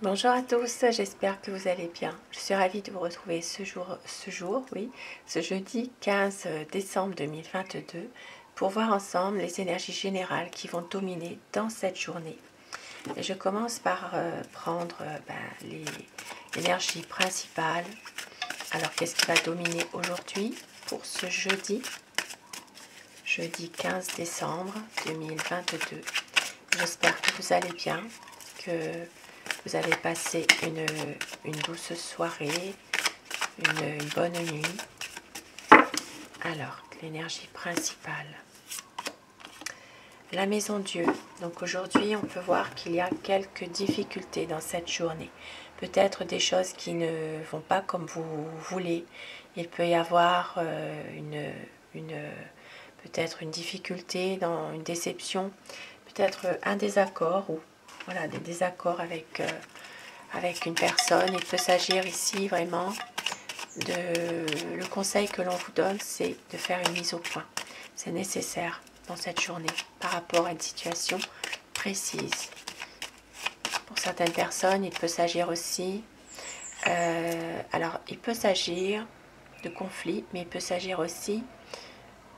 Bonjour à tous, j'espère que vous allez bien. Je suis ravie de vous retrouver ce jeudi 15 décembre 2022 pour voir ensemble les énergies générales qui vont dominer dans cette journée. Et je commence par prendre l'énergie principale. Alors qu'est-ce qui va dominer aujourd'hui pour ce jeudi 15 décembre 2022. J'espère que vous allez bien, que vous avez passé une douce soirée, une bonne nuit. Alors, l'énergie principale. La maison Dieu. Donc aujourd'hui, on peut voir qu'il y a quelques difficultés dans cette journée. Peut-être des choses qui ne vont pas comme vous voulez. Il peut y avoir peut-être une difficulté, dans une déception, peut-être un désaccord ou voilà, des désaccords avec une personne. Il peut s'agir ici vraiment le conseil que l'on vous donne, c'est de faire une mise au point. C'est nécessaire dans cette journée par rapport à une situation précise. Pour certaines personnes, il peut s'agir aussi, il peut s'agir de conflits, mais il peut s'agir aussi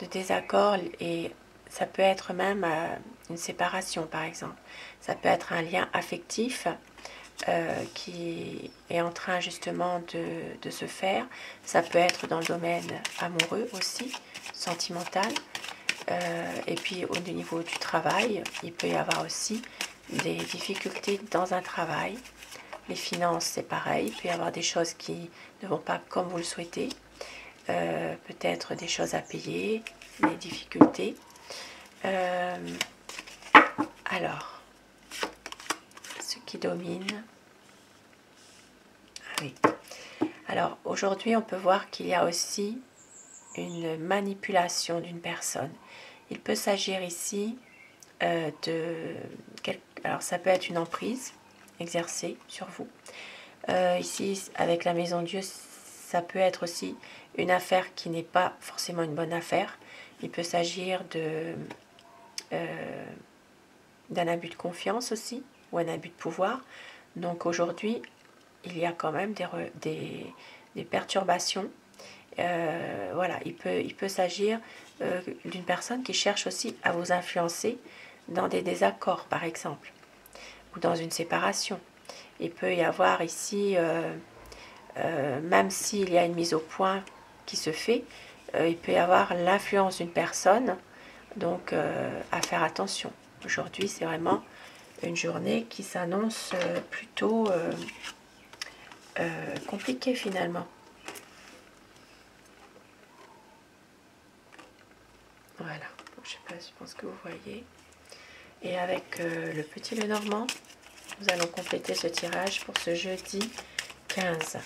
de désaccords et ça peut être même une séparation par exemple. Ça peut être un lien affectif qui est en train justement de se faire. Ça peut être dans le domaine amoureux aussi, sentimental. Et puis au niveau du travail, il peut y avoir aussi des difficultés dans un travail. Les finances, c'est pareil. Il peut y avoir des choses qui ne vont pas comme vous le souhaitez. Peut-être des choses à payer, des difficultés. Alors, ce qui domine. Ah oui. Alors, aujourd'hui, on peut voir qu'il y a aussi une manipulation d'une personne. Il peut s'agir ici alors ça peut être une emprise exercée sur vous. Ici, avec la maison Dieu, ça peut être aussi une affaire qui n'est pas forcément une bonne affaire. Il peut s'agir d'un abus de confiance aussi, ou un abus de pouvoir. Donc aujourd'hui, il y a quand même des perturbations. Voilà, il peut s'agir d'une personne qui cherche aussi à vous influencer dans des désaccords, par exemple, ou dans une séparation. Il peut y avoir ici, même s'il y a une mise au point qui se fait, il peut y avoir l'influence d'une personne, donc à faire attention. Aujourd'hui, c'est vraiment une journée qui s'annonce plutôt compliquée finalement. Voilà, je sais pas, je pense que vous voyez. Et avec le petit Lenormand, nous allons compléter ce tirage pour ce jeudi 15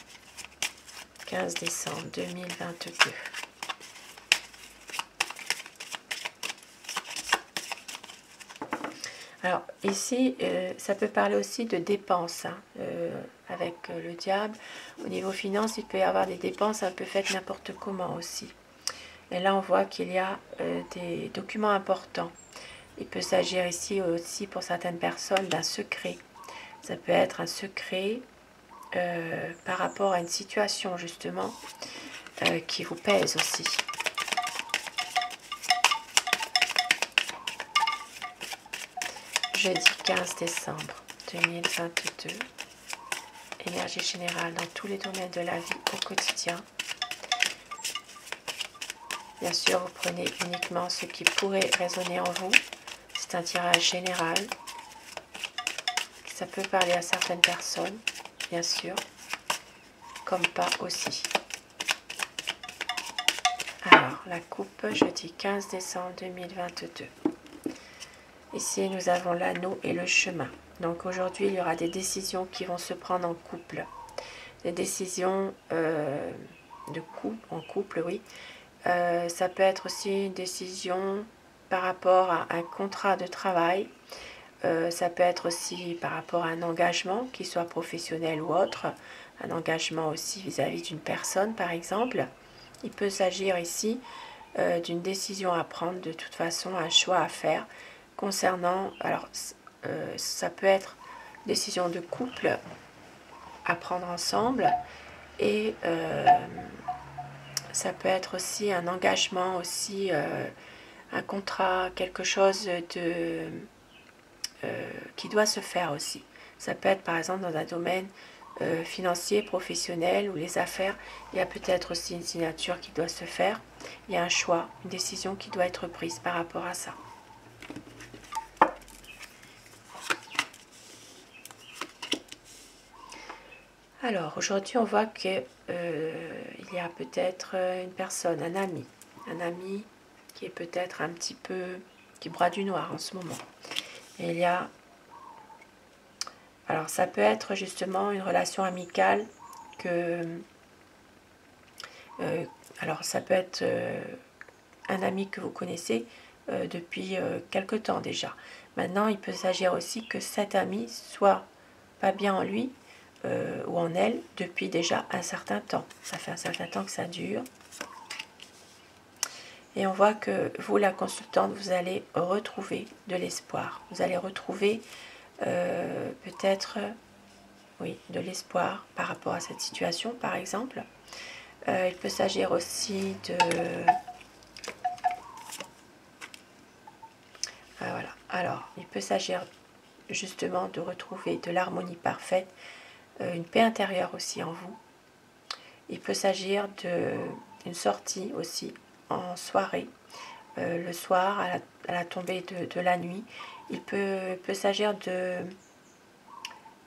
décembre 2022. Alors ici, ça peut parler aussi de dépenses, hein, avec le diable. Au niveau finance, il peut y avoir des dépenses un peu faites n'importe comment aussi. Et là, on voit qu'il y a des documents importants. Il peut s'agir ici aussi pour certaines personnes d'un secret. Ça peut être un secret par rapport à une situation justement qui vous pèse aussi. Jeudi 15 décembre 2022. Énergie générale dans tous les domaines de la vie au quotidien. Bien sûr, vous prenez uniquement ce qui pourrait résonner en vous. C'est un tirage général. Ça peut parler à certaines personnes, bien sûr, comme pas aussi. Alors, la coupe, jeudi 15 décembre 2022. Ici, nous avons l'anneau et le chemin. Donc aujourd'hui, il y aura des décisions qui vont se prendre en couple. Des décisions en couple, oui. Ça peut être aussi une décision par rapport à un contrat de travail. Ça peut être aussi par rapport à un engagement, qu'il soit professionnel ou autre. Un engagement aussi vis-à-vis d'une personne, par exemple. Il peut s'agir ici d'une décision à prendre, de toute façon, un choix à faire concernant... Alors, ça peut être décision de couple, à prendre ensemble. Et ça peut être aussi un engagement, aussi un contrat, quelque chose de qui doit se faire aussi. Ça peut être par exemple dans un domaine financier, professionnel ou les affaires. Il y a peut-être aussi une signature qui doit se faire. Il y a un choix, une décision qui doit être prise par rapport à ça. Alors aujourd'hui on voit que il y a peut-être une personne, un ami qui est peut-être un petit peu, qui broie du noir en ce moment. Et il y a, alors ça peut être justement une relation amicale que, alors ça peut être un ami que vous connaissez depuis quelque temps déjà. Maintenant il peut s'agir aussi que cet ami soit pas bien en lui ou en elle depuis déjà un certain temps. Ça fait un certain temps que ça dure. Et on voit que vous, la consultante, vous allez retrouver de l'espoir. Vous allez retrouver peut-être, oui, de l'espoir par rapport à cette situation, par exemple. Il peut s'agir aussi de... voilà. Alors, il peut s'agir justement de retrouver de l'harmonie parfaite, une paix intérieure aussi en vous. Il peut s'agir d'une sortie aussi en soirée, le soir à la tombée de la nuit. Il peut s'agir de,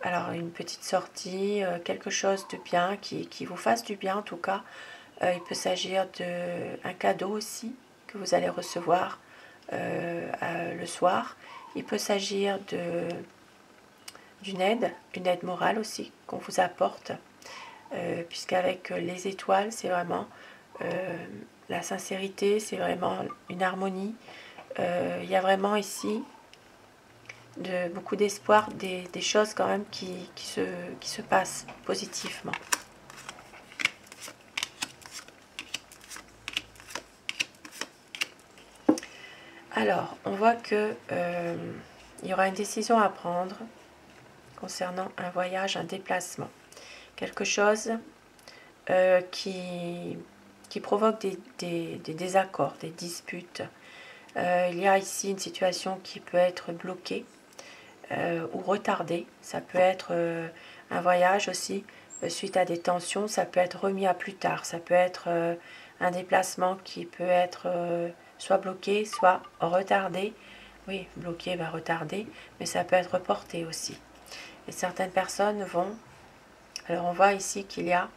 alors une petite sortie, quelque chose de bien qui vous fasse du bien en tout cas. Il peut s'agir d'un cadeau aussi que vous allez recevoir le soir. Il peut s'agir d'une aide morale aussi qu'on vous apporte, puisqu'avec les étoiles, c'est vraiment la sincérité, c'est vraiment une harmonie. Il y a vraiment ici beaucoup d'espoir, des choses quand même qui se passent positivement. Alors, on voit que il y aura une décision à prendre concernant un voyage, un déplacement. Quelque chose qui provoque des désaccords, des disputes. Il y a ici une situation qui peut être bloquée ou retardée. Ça peut être un voyage aussi suite à des tensions. Ça peut être remis à plus tard. Ça peut être un déplacement qui peut être soit bloqué, soit retardé. Oui, bloqué, retardé, mais ça peut être reporté aussi. Et certaines personnes vont... Alors on voit ici qu'il y a...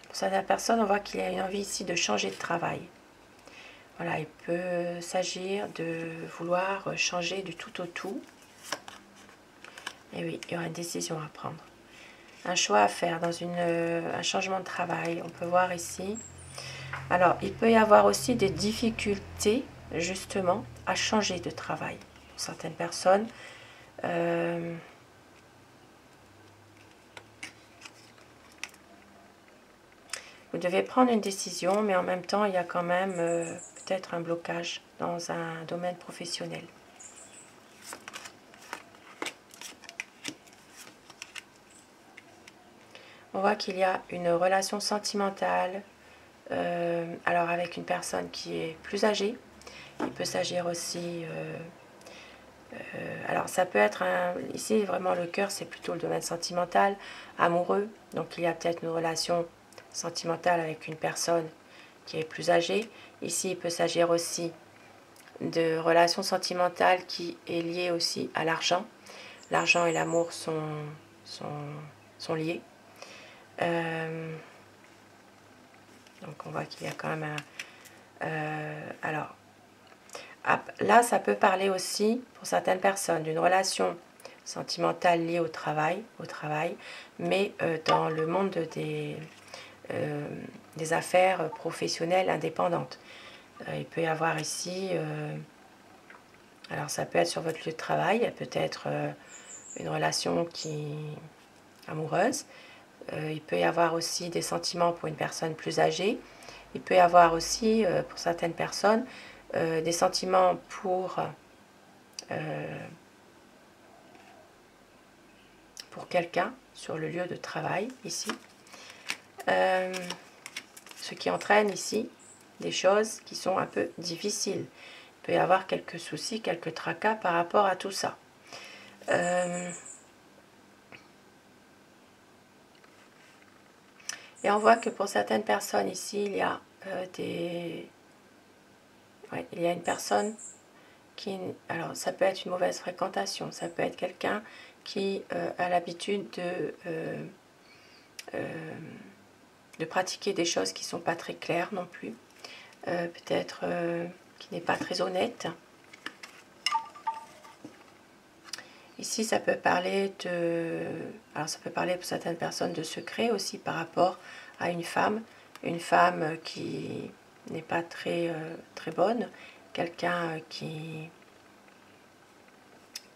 pour certaines personnes, on voit qu'il y a une envie ici de changer de travail. Voilà, il peut s'agir de vouloir changer du tout au tout. Et oui, il y aura une décision à prendre. Un choix à faire dans un changement de travail. On peut voir ici. Alors, il peut y avoir aussi des difficultés, justement, à changer de travail. Pour certaines personnes, vous devez prendre une décision, mais en même temps, il y a quand même peut-être un blocage dans un domaine professionnel. On voit qu'il y a une relation sentimentale, alors avec une personne qui est plus âgée. Il peut s'agir aussi... alors ça peut être, ici vraiment le cœur, c'est plutôt le domaine sentimental, amoureux. Donc il y a peut-être une relation sentimentale avec une personne qui est plus âgée. Ici, il peut s'agir aussi de relations sentimentales qui est liée aussi à l'argent. L'argent et l'amour sont liés. Donc on voit qu'il y a quand même alors, là, ça peut parler aussi, pour certaines personnes, d'une relation sentimentale liée au travail, mais dans le monde des affaires professionnelles indépendantes. Il peut y avoir ici, alors ça peut être sur votre lieu de travail, peut-être une relation amoureuse. Il peut y avoir aussi des sentiments pour une personne plus âgée. Il peut y avoir aussi, pour certaines personnes, des sentiments pour pour quelqu'un sur le lieu de travail ici. Ce qui entraîne ici des choses qui sont un peu difficiles. Il peut y avoir quelques soucis, quelques tracas par rapport à tout ça. Et on voit que pour certaines personnes ici, il y a il y a une personne qui... Alors, ça peut être une mauvaise fréquentation, ça peut être quelqu'un qui a l'habitude de pratiquer des choses qui ne sont pas très claires non plus. Peut-être qui n'est pas très honnête. Ici, ça peut parler de... Alors, ça peut parler pour certaines personnes de secret aussi par rapport à une femme qui n'est pas très, très bonne, quelqu'un qui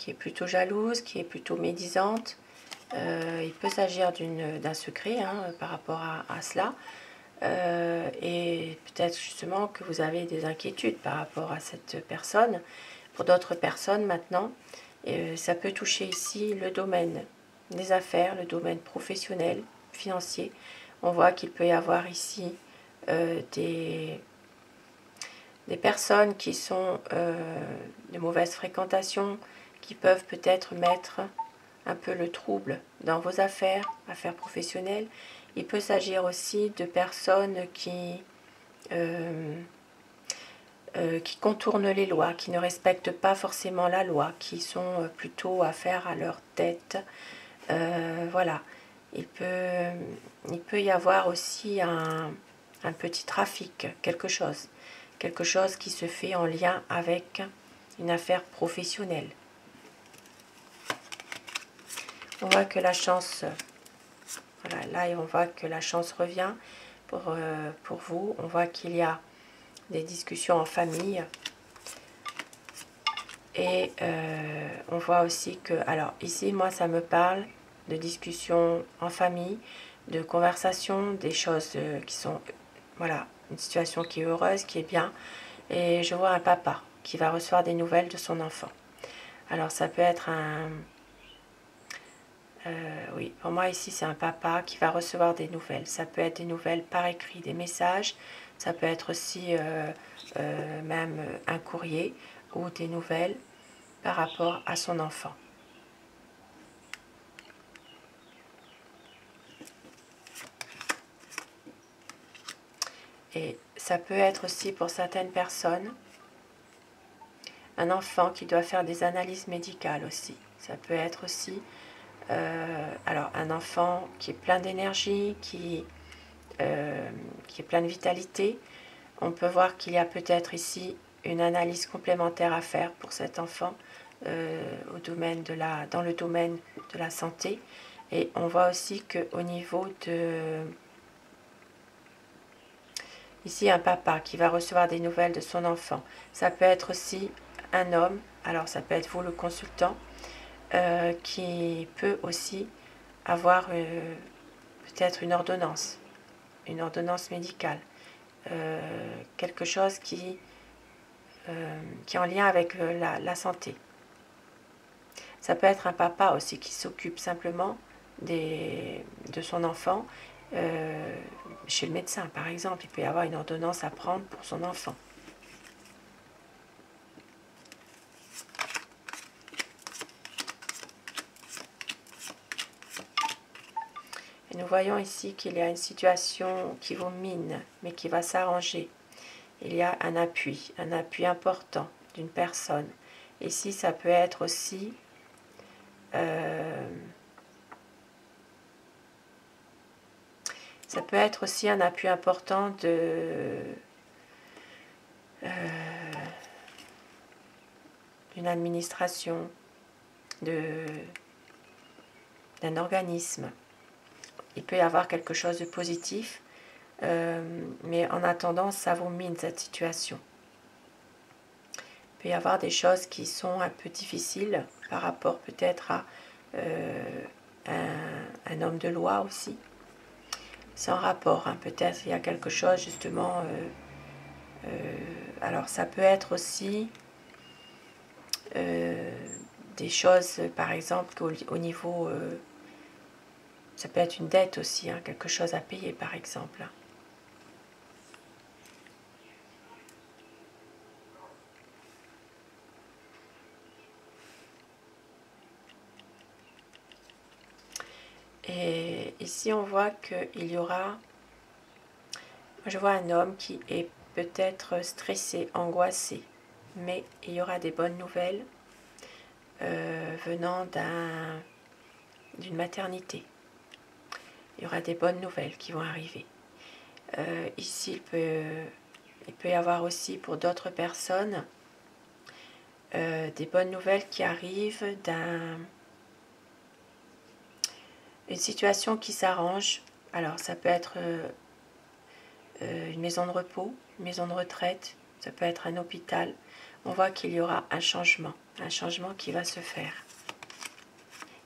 est plutôt jalouse, qui est plutôt médisante. Il peut s'agir d'un secret par rapport à cela. Et peut-être justement que vous avez des inquiétudes par rapport à cette personne. Pour d'autres personnes maintenant, ça peut toucher ici le domaine des affaires, le domaine professionnel, financier. On voit qu'il peut y avoir ici des personnes qui sont de mauvaise fréquentation, qui peuvent peut-être mettre un peu le trouble dans vos affaires professionnelles. Il peut s'agir aussi de personnes qui contournent les lois, qui ne respectent pas forcément la loi, qui sont plutôt à faire à leur tête. Voilà. Il peut y avoir aussi un petit trafic, quelque chose qui se fait en lien avec une affaire professionnelle. On voit que la chance, voilà, là on voit que la chance revient pour vous. On voit qu'il y a des discussions en famille. Et on voit aussi que, alors ici moi ça me parle de discussions en famille, de conversations, des choses qui sont, voilà, une situation qui est heureuse, qui est bien. Et je vois un papa qui va recevoir des nouvelles de son enfant. Alors ça peut être oui, pour moi ici c'est un papa qui va recevoir des nouvelles. Ça peut être des nouvelles par écrit, des messages. Ça peut être aussi même un courrier ou des nouvelles par rapport à son enfant. Et ça peut être aussi pour certaines personnes un enfant qui doit faire des analyses médicales aussi. Ça peut être aussi alors un enfant qui est plein d'énergie, qui est plein de vitalité. On peut voir qu'il y a peut-être ici une analyse complémentaire à faire pour cet enfant dans le domaine de la santé. Et on voit aussi qu'au niveau de... Ici, un papa qui va recevoir des nouvelles de son enfant. Ça peut être aussi un homme, alors ça peut être vous le consultant, qui peut aussi avoir peut-être une ordonnance médicale. Quelque chose qui est en lien avec la santé. Ça peut être un papa aussi qui s'occupe simplement de son enfant chez le médecin, par exemple. Il peut y avoir une ordonnance à prendre pour son enfant. Et nous voyons ici qu'il y a une situation qui vous mine, mais qui va s'arranger. Il y a un appui important d'une personne. Ici, ça peut être aussi un appui important d'une administration, d'un organisme. Il peut y avoir quelque chose de positif, mais en attendant, ça vous mine cette situation. Il peut y avoir des choses qui sont un peu difficiles par rapport peut-être à un homme de loi aussi. Sans rapport, peut-être il y a quelque chose justement. Alors ça peut être aussi des choses, par exemple, au niveau Ça peut être une dette aussi, hein, quelque chose à payer par exemple. Et ici on voit qu'il y aura, je vois un homme qui est peut-être stressé, angoissé, mais il y aura des bonnes nouvelles venant d'une maternité. Il y aura des bonnes nouvelles qui vont arriver. Ici il peut y avoir aussi pour d'autres personnes des bonnes nouvelles qui arrivent une situation qui s'arrange. Alors ça peut être une maison de repos, une maison de retraite, ça peut être un hôpital. On voit qu'il y aura un changement qui va se faire.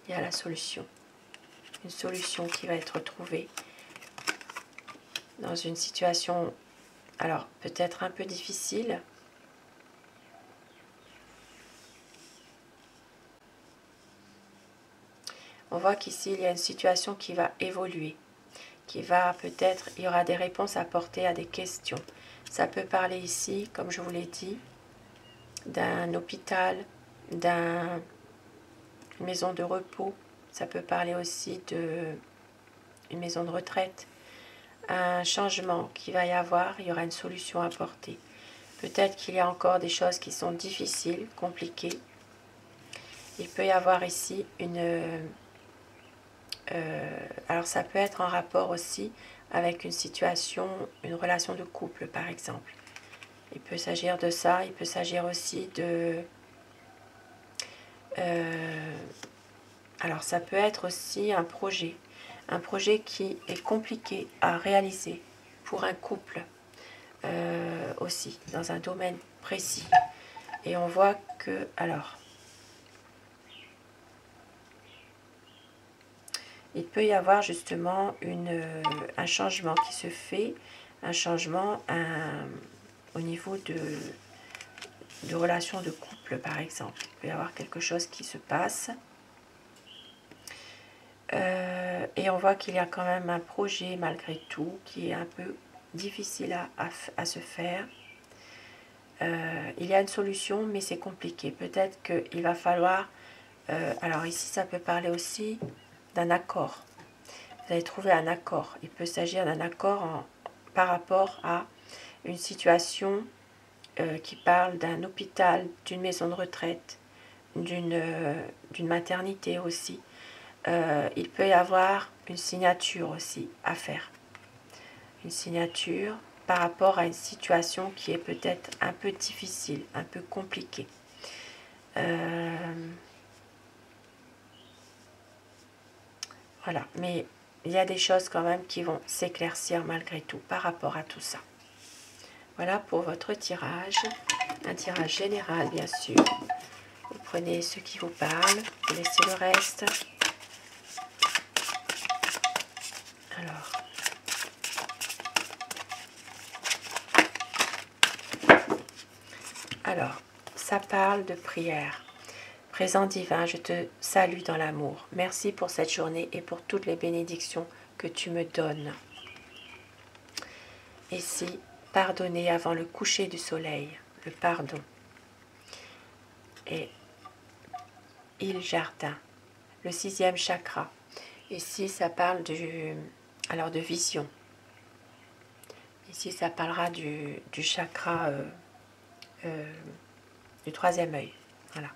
Il y a la solution, une solution qui va être trouvée dans une situation, alors peut-être un peu difficile. On voit qu'ici il y a une situation qui va évoluer, qui va peut-être, il y aura des réponses à apporter à des questions. Ça peut parler ici, comme je vous l'ai dit, d'un hôpital, d'une maison de repos. Ça peut parler aussi d'une maison de retraite. Un changement qui va y avoir, il y aura une solution à apporter. Peut-être qu'il y a encore des choses qui sont difficiles, compliquées. Il peut y avoir ici alors ça peut être en rapport aussi avec une situation, une relation de couple par exemple. Il peut s'agir de ça, il peut s'agir aussi de... alors ça peut être aussi un projet qui est compliqué à réaliser pour un couple aussi, dans un domaine précis. Et on voit que, alors, il peut y avoir justement un changement qui se fait, un changement au niveau de relations de couple par exemple. Il peut y avoir quelque chose qui se passe. Et on voit qu'il y a quand même un projet malgré tout qui est un peu difficile à se faire. Il y a une solution mais c'est compliqué. Peut-être qu'il va falloir... alors ici ça peut parler aussi d'un accord. Vous allez trouver un accord. Il peut s'agir d'un accord par rapport à une situation qui parle d'un hôpital, d'une maison de retraite, d'une maternité aussi. Il peut y avoir une signature aussi à faire. Une signature par rapport à une situation qui est peut-être un peu difficile, un peu compliquée. Voilà, mais il y a des choses quand même qui vont s'éclaircir malgré tout par rapport à tout ça. Voilà pour votre tirage, un tirage général bien sûr. Vous prenez ce qui vous parle, vous laissez le reste. Alors, ça parle de prière. Présent divin, je te salue dans l'amour. Merci pour cette journée et pour toutes les bénédictions que tu me donnes. Ici, pardonner avant le coucher du soleil, le pardon. Et il jardin, le 6e chakra. Ici, ça parle de vision. Ici, ça parlera du chakra du 3e œil. Voilà.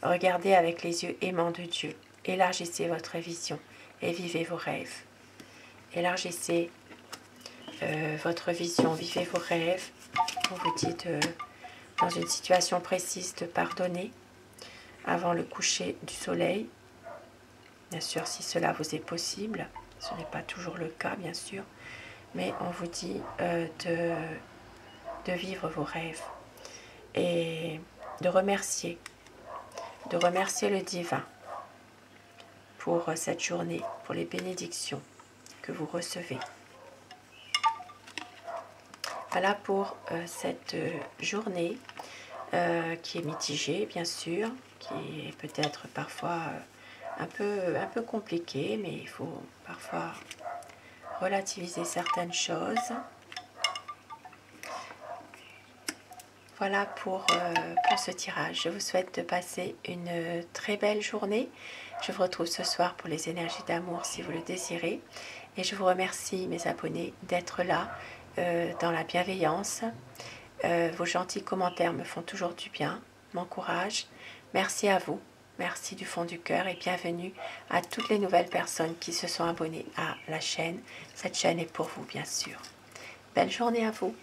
Regardez avec les yeux aimants de Dieu. Élargissez votre vision et vivez vos rêves. Élargissez votre vision, vivez vos rêves. On vous dit dans une situation précise de pardonner avant le coucher du soleil. Bien sûr, si cela vous est possible. Ce n'est pas toujours le cas, bien sûr. Mais on vous dit de vivre vos rêves et de remercier le divin pour cette journée, pour les bénédictions que vous recevez. Voilà pour cette journée qui est mitigée, bien sûr, qui est peut-être parfois un peu compliqué, mais il faut parfois relativiser certaines choses. Voilà pour ce tirage. Je vous souhaite de passer une très belle journée. Je vous retrouve ce soir pour les énergies d'amour si vous le désirez. Et je vous remercie, mes abonnés, d'être là dans la bienveillance. Vos gentils commentaires me font toujours du bien, m'encouragent. Merci à vous. Merci du fond du cœur et bienvenue à toutes les nouvelles personnes qui se sont abonnées à la chaîne. Cette chaîne est pour vous, bien sûr. Belle journée à vous.